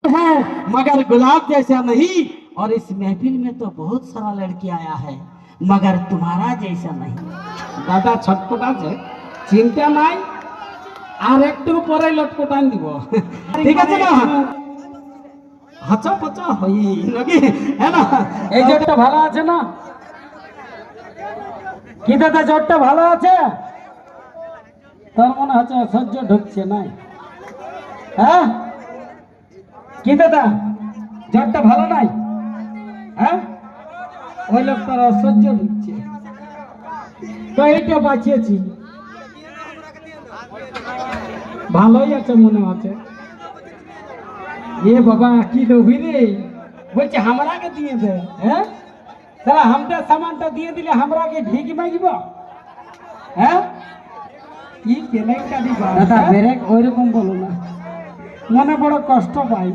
है मगर गुलाब जैसा नहीं। और इस महफिल में तो बहुत सारा लड़की आया है मगर तुम्हारा जैसा नहीं। दादा छटपटा से चिंता নাই আর একটু পরে লটপটান দিব ঠিক আছে না হাঁচা পাচা হই নাকি হ্যাঁ না এই জোরটা ভালো আছে না কি দাদা জোরটা ভালো আছে তোর মনে হচ্ছে সহ্য ঢুকছে না হ্যাঁ কি দাদা জোরটা ভালো নাই হ্যাঁ ওই লোকটার অসহ্য ঢুকছে তো এইটা বাঁচিয়েছি ভালোই আছে মনে হচ্ছে এ বাবা কি লোভি রে বলছে हमराকে দিয়ে দে হ্যাঁ তাহলে हमটা সামানটা দিয়ে দিলে हमराকে ঢিকি মাগিব হ্যাঁ কি কেলেঙ্কারি দাদা ব্রেক ওইরকম বলো না মনে বড় কষ্ট পাই